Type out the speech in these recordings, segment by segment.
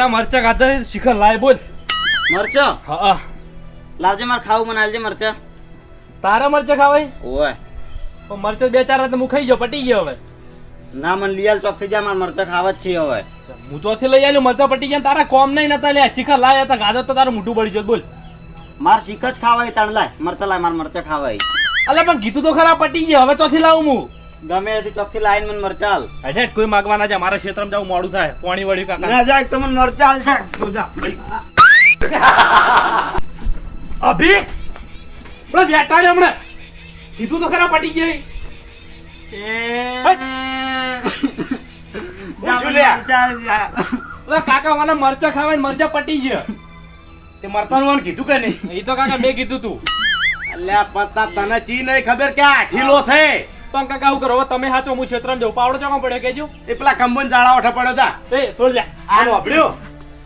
મરચા ખાતા શિખર લાય બોલ મરચો હા લાવજે માર ખાવું મને આલજે મરચા તારા મરચા ખાવાય ઓય તો મરચો 2-4 તો હું ખાઈ ગયો પટી ગયો હવે ના મને લીયાલ ચોકથી જા માર મરચા ખાવા જ છે હવે હું ચોથી લઈ આવ્યો મરચા પટી ગયા તારા કોમ નહીં નતા લે શિખર લાય હતા ગાજર તો તારું મોઢું બળી ગયો બોલ માર શીખ જ ખાવાય તાણ લાય માર મરચા ખાવાય અલે પણ કીધું તો ખરા પટી ગયો હવે ચોથી લાવું હું ગમે તે ચોકથી લાઈન મને મરચા હાલ અરે કોઈ માંગવાના છે મારા ક્ષેત્રમાં જાવ મોડું થાય પાણી વળ્યું કાકા ના જાય તો મને મરચા હાલ છે તું જા અભી બસ બેટાડે હમણાં કીધું તો ખરા પટી ગઈ કાકા મને મરચા ખાવાય મરચા પટી ગયા તે મરતાનું કીધું કે નહીં એ તો કાકા મેં કીધું તું અલ્યા પત્તા તને ચી નહીં ખબર કે આ ઢીલો છે પણ કાકા હું કરો તમે હાચો હું ક્ષેત્રમાં જાઉં પાવડો ચોકા પડ્યો કેજો એ પેલા કંબન જાળા ઓઠા પડ્યો તા એ છોડ જા આનો અબડ્યો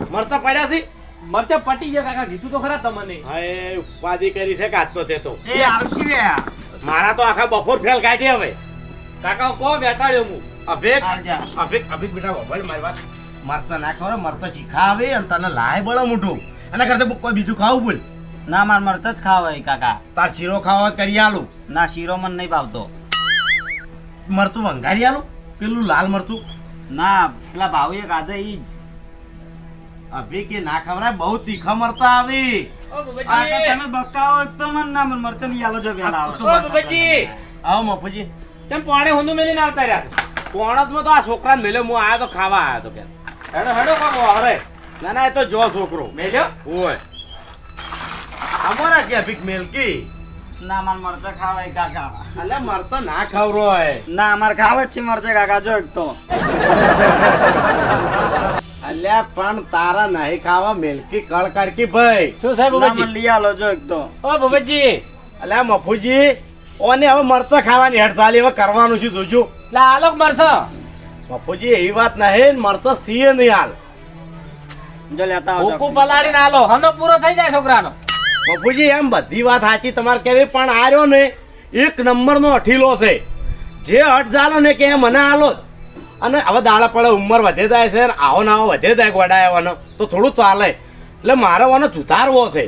મરતા પડ્યા છે મરચા પટી ગયા કાકા કીધું તો ખરા તમને હા એ ઉપાધિ કરી છે કાચતો તે તો એ આરકી રે મારા તો આખા બપોર ફેલ કાઢી હવે કાકા કો બેઠાડ્યો હું અભિક આજા અભિક બેટા વળ મારી વાત મરતા ના ખબર મરતા ચીખા આવે અને તને લાય બળો મોટું અને કરતે કોઈ બીજું ખાવું બોલ ના માર મરચા જ ખાવાય કાકા તાર શીરો ખાવા કરી આલું ના શીરો મને નહીં ભાવતો મરતું વંગારી આલું પેલું લાલ મરતું ના પેલા ભાવે કાધે ઈ અભિક એ ના ખવરાય બહુ તીખા મરતા આવી કાકા તમે બકાવો તો મને ના મને મરચા લઈ આલો જો પેલા ઓ બાબાજી આવો મફુજી તેમ પાણી હુંદું મેલીને આવતા રહ્યા પોણતમાં તો આ છોકરાને મેલ્યો હું આયો તો ખાવા આયો તો કે હેડો હેડો કાકો હરે ના ના એ તો જો છોકરો મેલ્યો ઓય અમારા કે અભિક મેલકી ના માર મરચા ખાવાય કાકા અલે મરતો ના ખવરોય ના માર ખાવા જ છે મરચા કાકા જો એક તો અલ્યા પણ તારા નહીં ખાવા મેલકી કળ કરકી ભાઈ શું સાહેબ ના બાબાજી મને લઈ આલો જો એક તો ઓ બાબાજી અલ્યા મફુજી ઓને હવે મરતા ખાવાની હડતાલી હવે કરવાનું છે જોજો લા આલોક મરસો મફુજી એવી વાત નહીં મરતો સીએ નહીં હાલ જો લેતા આવો હુકુ પલાડીને આલો હનો પૂરો થઈ જાય છોકરાનો મફુજી એમ બધી વાત સાચી તમારે કેવી પણ આ રહ્યો ને એક નંબરનો અઠીલો છે જે હટ જાલો ને કે મને આલો અને હવે દાડા પડે ઉંમર વધે જાય છે આવો ને આવો વધે જાય ગોડા આવવાનો તો થોડું ચાલે એટલે મારે વાનો સુધારવો છે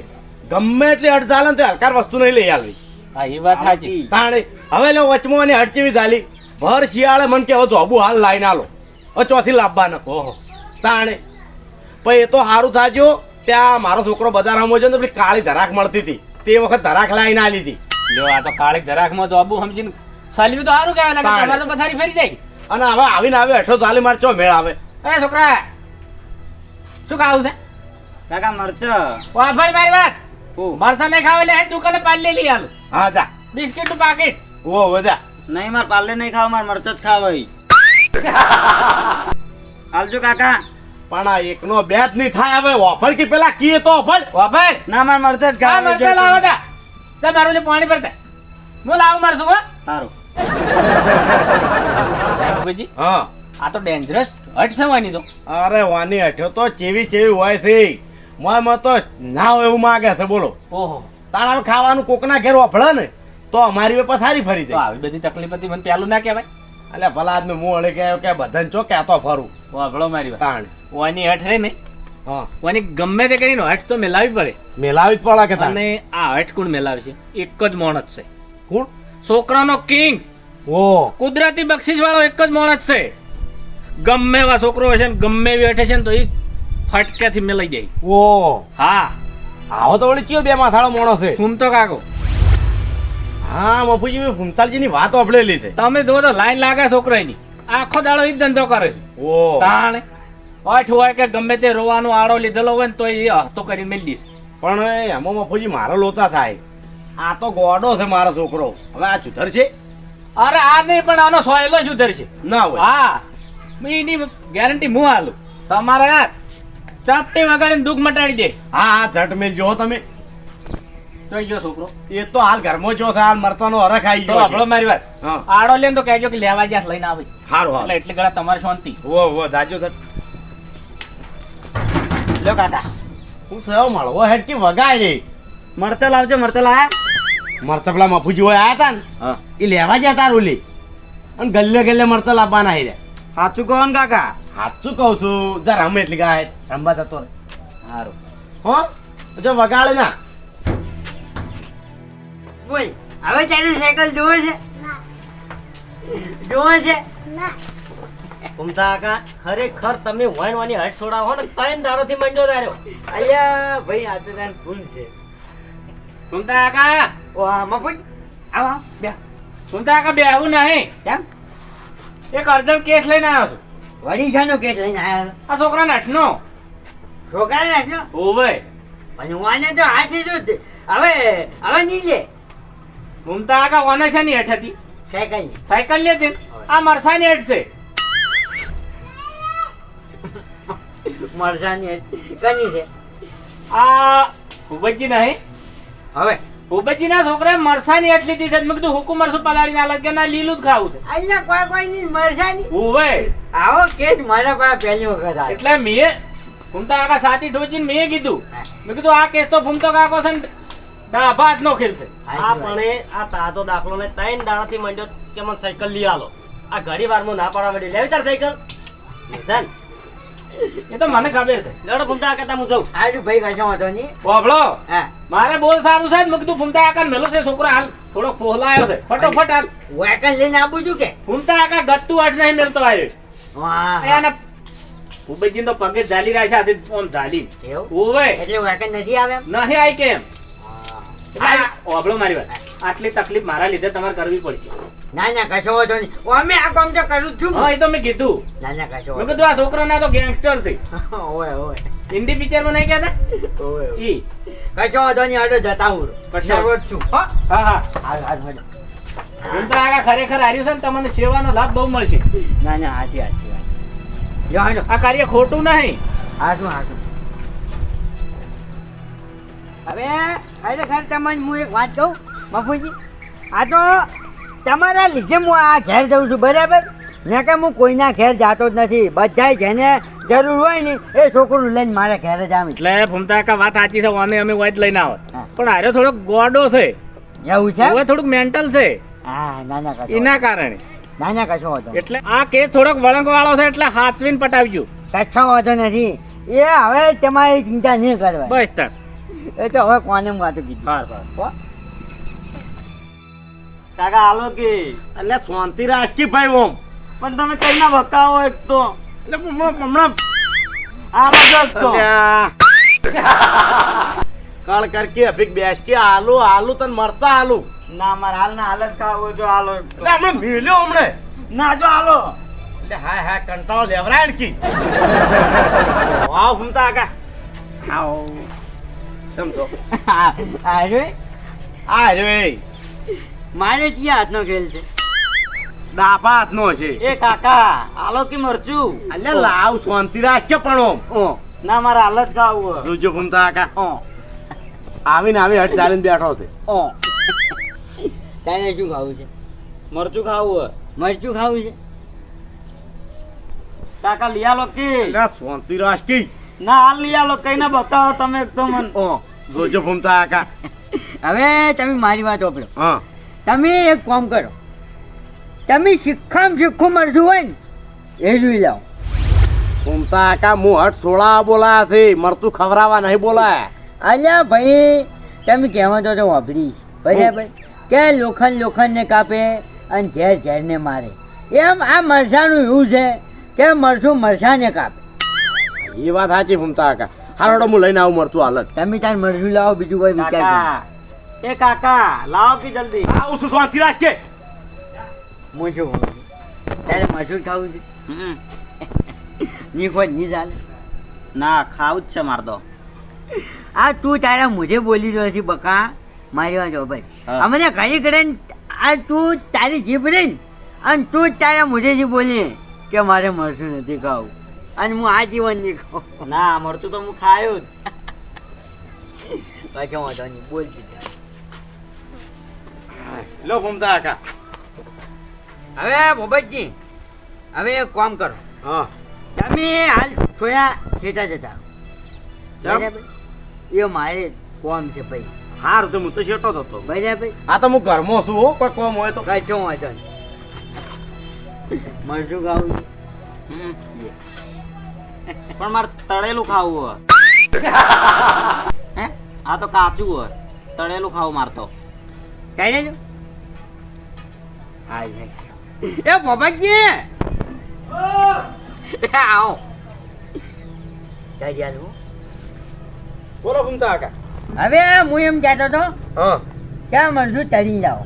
ગમે એટલી હટ ચાલે ને તો હલકાર વસ્તુ નહીં લઈ આવવી હા એ વાત સાચી તાણે હવે લો વચમાં ની હટચીવી ચાલી ભર શિયાળે મને કે હવે જોબુ હાલ લાઈને આલો હવે ચોથી લાવવાનો ઓહો તાણે પછી એ તો સારું થાજો ત્યાં મારો છોકરો બજારમાં છે ને પેલી કાળી ધરાક મળતી હતી તે વખત ધરાક લાઈને આલી હતી લ્યો આ તો કાળીક જરાકમાં તો આબુ સમજીને સાલ્યું તો સારું કહેવાય લાગે તમારે તો પથારી ફરી જાય અને હવે આવીને આવે હેઠો ચાલી માર ચો મેળ આવે એ છોકરા શું ખાવું છે કાકા મરચા વાહ ભાઈ મારી વાત ઓ મરસા નહીં ખાવે લે દુકાને પાલી લઈ આલું હા જા બિસ્કિટ નું પાકેટ ઓ વજા નહીં માર પાલે નહીં ખાવ માર મરચા જ ખાવાય હાલજો કાકા પણ આ એકનો બે જ નહીં થાય હવે ઓફર કે પેલા કીએ તો ઓફર વાહ ભાઈ ના માર મરચા જ હા ખાવાય મરસા લાવો તા જા મારું લે પાણી ભરતા હું લાવું મારશું હો સારું બાબાજી હા આ તો ડેન્જરસ હટ થવાની તો અરે વાની હેઠો તો ચેવી હોય છે મોય તો ના હોય એવું માગે છે બોલો ઓહો તાણ હવે ખાવાનું કોકના ઘેર ઓફળે ને તો અમારી પથારી ફરી તો જાય આવી બધી તકલીફ હતી મને પેલું ના કહેવાય એટલે ભલા આદમી હું હળે કે બધાને ચો કહેતો ફરું વાભળો મારી વાત તાણ ઓની હટ રે ને હા ઓની ગમે તે કરીને હટ તો મેલાવી પડે મેલાવી જ પડે કે તાણ અને આ હટ કોણ મેલાવે છે એક જ માણસ છે કોણ છોકરાનો કિંગ ઓ કુદરતી બક્ષિસ વાળો એક જ માણસ છે ગમે એવા છોકરો હશે ને ગમે એવી હટે છે ને તો એ ફટક્યાથી મેલાઈ જાય ઓ હા આવો તો વળી ચિયો બે માથાળો મોણો છે હું તો કાકો હા મફુજી ફૂમતાલજી ની વાત ઓપડેલી છે તમે જુઓ તો લાઈન લાગે છોકરાની આખો દાડો ઈ જ ધંધો કરે છે ઓ તાણે અઠ હોય કે ગમે તે રોવાનો આડો લીધેલો હોય ને તો એ હસ્તો કરીને મેલી દે પણ એમાં મફુજી મારો લોતા થાય આ તો ગોડો છે મારો છોકરો હવે આ સુધર છે અરે આ નહીં પણ આનો સોયલો જ ઉધર છે ના હોય હા એની ગેરંટી હું હાલું તમારે યાર ચાપટી વગાડીને દુઃખ મટાડી દે હા હા ઝટ મેલ જો તમે જોઈ ગયો છોકરો એ તો હાલ ઘરમાં જો છે હાલ મરતાનો હરખ આવી તો ગયો આપણો મારી વાત હા આડો લે તો કહેજો કે લેવા ગયા લઈને આવે હારું હાલ એટલે એટલી ગળા તમારે શાંતિ ઓ જાજો સર લ્યો કાકા હું સયો મળવો હેડ કે વગાય રે મરચા લાવજો મરચા લાયા મરચા પેલા મફુજી હોય આયા તા ને હા એ લેવા ગયા તાર ઓલી અને ગલ્લે ગલ્લે મરચા લાવવાના હે સાચું કહો ને કાકા સાચું કહું છું જા રમે એટલી ગાય રમવા જતો રે સારું હો જો વગાડે ના બોલ હવે ચાલુ સાયકલ જોવે છે જોવે છે ઘૂમતા કાકા ખરેખર તમે વાઈનવાની હટ છોડાવો ને ત્રણ દાડોથી મંડ્યો તાર્યો. અલ્યા ભાઈ આ તો તાન ભૂલ છે સુનતા કાકા ઓ આ મફુજ આવ આવ બે સુનતા કાકા બેહવું નહીં કેમ એક અર્જન્ટ કેસ લઈને આવ્યો છું વડી જાનો કેસ લઈને આયા આ છોકરાને હટનો છોકરા નાખ્યો ઓવે અને વાને તો હાથી જો હવે હવે નહીં લે ઘૂમતા કાકા વાને છે ની હેઠ હતી સાયકલ સાયકલ લેતી ને. આ મરસાની હેઠ છે મરસાની કની છે આ ભૂપતજી નહીં હવે ભૂપતજીના છોકરાએ મરસાની હેઠ લીધી છે મેં કીધું હુકુમ મરસું પલાળીને આલે કે ના લીલું જ ખાવું છે અહીંયા કોઈ કોઈ ની મરસાની ઓવે આવો કેસ મારા પાસે પહેલી વખત આવે એટલે મેં ફૂમતા કાકા સાથી ઠોચીને મેં કીધું મેં કીધું આ કેસ તો ફૂમતો કાકો છે ને ડાભા હાથનો ખેલ છે આ પણ આ તાજો દાખલો ને ત્રણ દાડાથી મંડ્યો કે મને સાયકલ લઈ આલો. આ ઘડી વારમાં ના પાડવા માંડી. લેવી તાર સાયકલ નિશાન એ તો મને ખબર છે લડો ઘૂમતા કાકા હું જાઉં. આજુ ભાઈ કશો વાંધો નહીં બોબળો હા મારે બોલ સારું છે મેં કીધું ફૂમતા કાકા મેલો છે છોકરો હાલ થોડો ફોહલાયો છે ફટોફટ હાલ વેકન લઈને આવું છું કે ફૂમતા કાકા ગત્તુ આઠ નહીં મેળતો આવ્યો વાહ અને ભૂપતજી તો પગે ઝાલી રહ્યા છે આમ ઝાલી એવું ઓવે એટલે વેકન નથી આવે એમ નહીં આઈ કેમ ઓબળો મારી વાત આટલી તકલીફ મારા લીધે તમારે કરવી પડશે ના ના કશો વાંધો નહીં અમે આ કામ તો કરું જ છું હા એ તો મેં કીધું ના ના કશો મેં કીધું આ છોકરાના તો ગેંગસ્ટર છે ઓય ઓય હિન્દી પિક્ચરમાં નહીં કહેતા ઓય ઈ કશો વાંધો નહીં આડો જતા હું કશો. રોજ છું હો હા હા હાલ હાલ હાલ. ફૂમતા કાકા ખરેખર હાર્યું છે ને તમને સેવાનો લાભ બહુ મળશે ના ના હાચી હાચી વાત જો હાલો આ કાર્ય ખોટું નહીં હાચું હાચું હવે ખરેખર તમને હું એક વાત કહું મફુજી આ તો તમારા લીધે હું આ ઘેર જઉં છું બરાબર ને કે હું કોઈના ઘેર જાતો જ નથી બધાય જેને જરૂર હોય ને એ છોકરું લઈને મારા ઘેર જ આવે એટલે ફૂમતા કાકા વાત સાચી છે ઓને અમે વાજ લઈને આવત હા. પણ હારે થોડોક ગોડો છે એવું છે હવે થોડુંક મેન્ટલ છે હા ના ના કશો એના કારણે ના ના કશો વાંધો નહીં. એટલે આ કેસ થોડોક વળંક વાળો છે એટલે હાચવીને પટાવજો કશો વાંધો નથી એ હવે તમારી ચિંતા નહીં કરવા બસ તાર એ તો હવે કોને વાતો કીધી હા હા હો? કાકા હાલો કે એટલે શાંતિ રાખી ભાઈ ઓમ પણ તમે કઈ ના બકાવો એક તો એટલે હમણાં આ બાજુ એક તો કાળ કરકે અભિક બેસ કે આલુ આલુ તને મરતા આલુ ના મારે હાલ ના હાલત ખાવ હોય તો હાલો એક તો. એટલે હમણાં મિલ્યો હમણે ના જો હાલો એટલે હાય હાય કંટાળો લેવરાય ને કી વાહ ઘૂમતા કાકા આવો સમજો અરે આ રે મારે ક્યાં હાથનો ખેલ છે ડાબા હાથનો છે એ કાકા હાલો કે મરચું એટલે લાવ શાંતિ રાખ કે પણ ઓમ ના મારે હાલત ખાવું હોય જોજો ઘૂમતા કાકા આવીને આવી હટ ચાલીને બેઠો છે તારે શું ખાવું છે મરચું ખાવું હોય મરચું ખાવું છે કાકા લઈ આલો કે એટલે શાંતિ રાખ કી ના હાલ લઈ આલો કઈ ના બતાવો તમે એક તો મન જોજો ઘૂમતા કાકા હવે તમે મારી વાત સાંભળો હા તમે એક કામ કરો તમે શીખામ શીખું મરચું હોય ને એ જોઈ જાઓ ઘૂમતા કાકા હું હટ સોળા બોલાયા છે મરતું ખવરાવા નહીં બોલાયા અલ્યા ભાઈ તમે કહેવા તો વાપરી બરાબર કે લોખંડ ને કાપે અને ઝેર ઝેરને મારે એમ આ મરસાનું એવું છે કે મરસું મરસાને કાપે એ વાત સાચી ઘૂમતા કાકા હારોડો હું લઈને આવું મરતું હાલત તમે તાર મરસું લાવો બીજું કોઈ વિચાર કાકા એ કાકા લાવો કે જલ્દી આવું છું શાંતિ રાખ કે હું શું કહું છું? તારે મરસું ખાવું છે ની ખોજ ની ચાલે ના ખાવું જ છે માર તો આ તું તારા મુझे બોલી રહ્યો છે બકા મારી વાત ભાઈ અમને ઘડી કરીને આ તું તારી જીભ રહી અને તું જ તારા મુझे થી બોલી કે મારે મરસું નથી ખાવું અને હું આ જીવન નહીં ખાઉં ના મરચું તો હું ખાયું જ પાછો વાંધો નહીં બોલ લો ઘૂમતા કાકા હવે ભોબતજી હવે એક કામ કરો હા તમે હાલ છોયા છેટા જતા કેમ? બરાબર એ મારે કોમ છે ભાઈ હાર તો હું તો શેટો જ હતો. બરાબર આ તો હું ઘરમાં છું હો, કોઈ કોમ હોય તો. કશો વાંધો નહીં. મરચું ખાવું છે? પણ મારે તળેલું ખાવું હોય. હે આ તો કાચું હોય, તળેલું ખાવું મારે તો. કઈ દેજો. હા એ બાબાજી આવો જઈ આવું. બોલો ઘૂમતા કાકા. હવે હું એમ કહેતો હતો હા કે મરચું તળી જાઓ.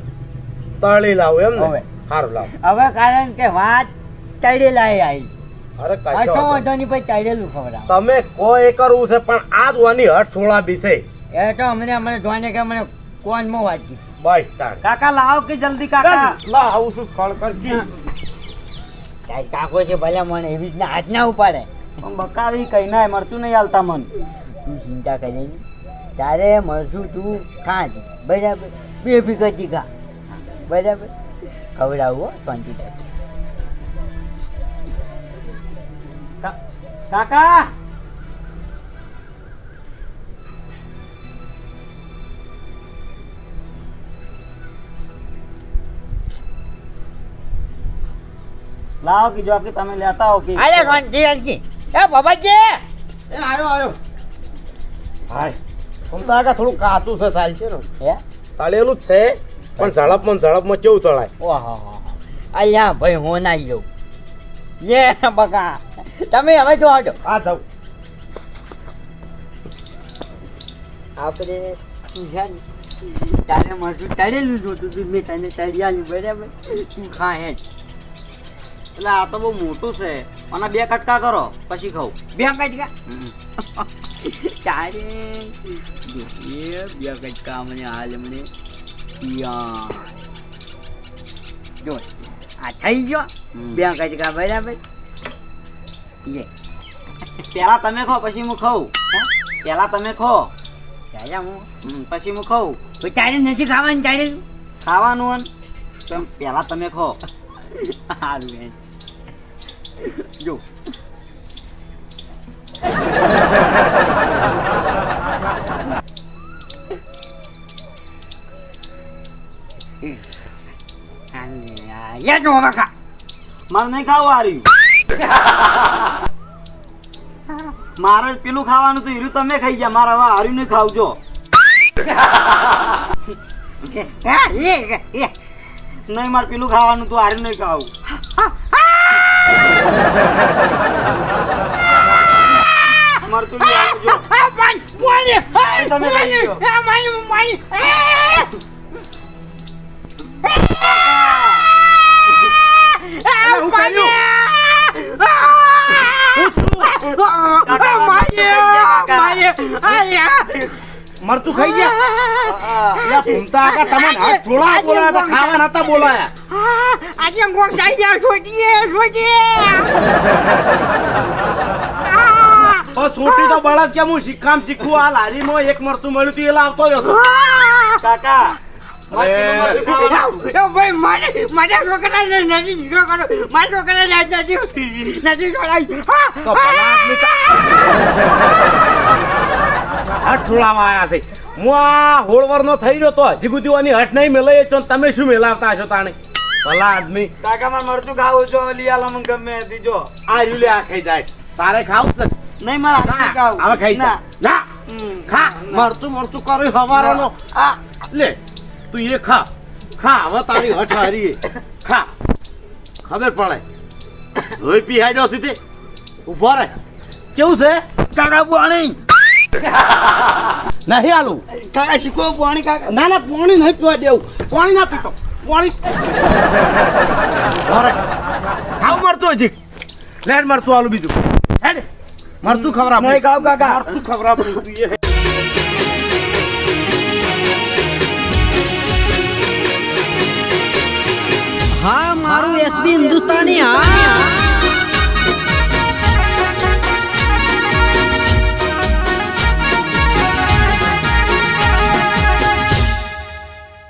તળી લાવું એમ હવે. ને? સારું લાવ. હવે કારણ કે વાત તળેલા આવી. અરે અછો કશો વાંધો નહીં પછી તળેલું ખવડાવો. તમે કો એ કરવું છે પણ આ જોવાની હટ છોડાવી છે. એ તો અમને જોઈને કે અમને કોનમાં વાંચી. બસ તાણ. કાકા લાવો કે જલ્દી કાકા. લા આવું છું ખળ કરજી. તારી કાકો છે ભલે મને એવી રીતના હાથ ના ઉપાડે. પણ બકાવી કઈ ના મરતું નહીં હાલતા મન. તું ચિંતા કરે નહીં. તારે મરચું તું ખા જ. બરાબર બે ફીકતી ખા. બરાબર ખવડાવું શાંતિ થાય. કાકા લાવો કે જો કે તમે લેતા હો કે અરે શાંતિ હરકી. એ બાબાજી એ આયો. હાય. ઘૂમતા કાકા થોડું કાચું છે ચાલશે ને. હે તળેલું જ છે પણ ઝડપમાં કેવું તળાય. ઓહો અહીંયા ભાઈ હું ના જઉં. યે બકા તમે હવે જો હટો. આ જાવ. આપણે તું છે ને તારે મરચું તળેલું જોતું તું મેં તને તળિયાલું બરાબર તું ખા હે જ. એટલે આ તો બહુ મોટું છે અને 2 કટકા કરો પછી ખાઉં. બે કટકા તારે જો એ બે કટકા મને હાલ મને જો આ થઈ ગયો બે કટકા બરાબર. યે પેલા તમે ખો પછી હું ખાઉં. પેલા તમે ખો તારા હું પછી હું ખાઉં. તો તારે નથી ખાવાનું તારે ખાવાનું હન તો પેલા તમે ખો. સારું બેન જો યા જો બકા મારે નહીં ખાવું હાર્યું. મારે પેલું ખાવાનું તો હીરું તમે ખાઈ ગયા, મારે હવે હાર્યું નહીં ખાવજો. નહીં મારે પેલું ખાવાનું તો હાર્યું નહીં ખાવું. મારે પેલું આવજો. તમે ખાઈ લ્યો. મરતું ખાઈ ગયા. ઘૂમતા કાકા તમને હટ છોડા બોલાયા હતા, ખાવા નતા બોલાયા. આજે કોક જાય ગયા છોડીએ છોટી તો બળદ કે હું શીખવું આ લારીમાં એક મરતું મળ્યું હતું એ લાવતો જ હતો. કાકા મારે પેલું મરચું ખાવાનું. ભાઈ મારા છોકરાને નથી દીકરો કરો મારા છોકરાને નથી છોડાય તો ભલા આદમી હટ છોડાવા આયા છે. હું આ હોળવરનો થઈ રહ્યો તો હજી ગુદીઓની હટ નહીં મેલાય તો તમે શું મેલાવતા હશો તાણે? ભલા આદમી. કાકા મારે મરચું ખાવું છો લઈ આલો મને ગમે હતી જો. આ યુલે આ ખાઈ જાય. તારે ખાવું જ નથી. નહીં મારે હાથથી ખાવું. હવે ખાઈ જા. ના ખા. મરતું કર્યું હવારનો. આ લે તું એ ખા. હવે તારી હઠ હારી ખા. ખબર પડે. લોહી પીહાડ્યો સીધે. ઉભો રહે. કેવું છે? કાકા પાણી નહીં આલું. કાકા શીખો પાણી કાકા. ના પાણી નહીં પીવા દેવું. પાણી ના પીતો. પાણી ખાવ મરતું હજી. લેટ મરતું આલું બીજું. હેડ મરતું ખવડાવ. નહીં ખાવ કાકા. મરતું ખવડાવ. હા મારું એસબી હિન્દુસ્તાની હા